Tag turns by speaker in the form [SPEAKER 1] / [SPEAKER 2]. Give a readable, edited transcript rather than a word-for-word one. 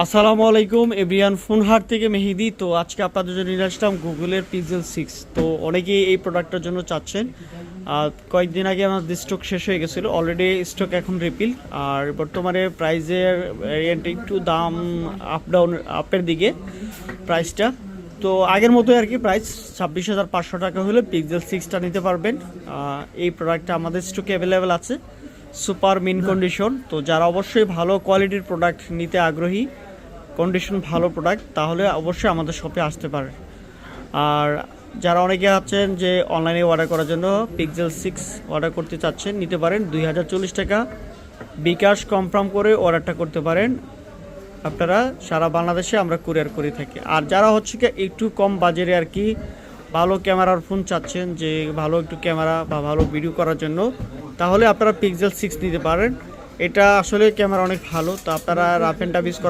[SPEAKER 1] আসসালামু আলাইকুম everyone, phone হাট থেকে মেহেদি। তো আজকে আপনাদের জন্য নিয়ে আসলাম গুগলের পিক্সেল 6। তো অনেকেই এই প্রোডাক্টটার জন্য চাচ্ছেন। কয়েকদিন আগে আমাদের স্টক শেষ হয়ে গেছিলো, অলরেডি স্টক এখন রিপিল। আর বর্তমানে প্রাইসের একটু দাম আপের দিকে প্রাইসটা। তো আগের মতোই আর কি, প্রাইস 26,500 টাকা হলে পিক্সেল 6টা নিতে পারবেন। এই প্রোডাক্টটা আমাদের স্টকে অ্যাভেলেবেল আছে, সুপার মিন কন্ডিশন। তো যারা অবশ্যই ভালো কোয়ালিটির প্রোডাক্ট নিতে আগ্রহী, কন্ডিশন ভালো প্রোডাক্ট, তাহলে অবশ্যই আমাদের শপে আসতে পারে। আর যারা অনেকে আছেন যে অনলাইনে অর্ডার করার জন্য পিক্সেল 6 অর্ডার করতে চাচ্ছেন, নিতে পারেন 2040 টাকা বিকাশ কনফার্ম করে অর্ডারটা করতে পারেন। আপনারা সারা বাংলাদেশে আমরা কুরিয়ার করে থাকি। আর যারা হচ্ছে কি একটু কম বাজেটে আর কি ভালো ক্যামেরার ফোন চাচ্ছেন, যে ভালো একটু ক্যামেরা বা ভালো ভিডিও করার জন্য, তাহলে আপনারা পিক্সেল 6 নিতে পারেন। এটা আসলে ক্যামেরা অনেক ভালো। তো আপনারা রাফ অ্যান্ড টাফ ইউজ করার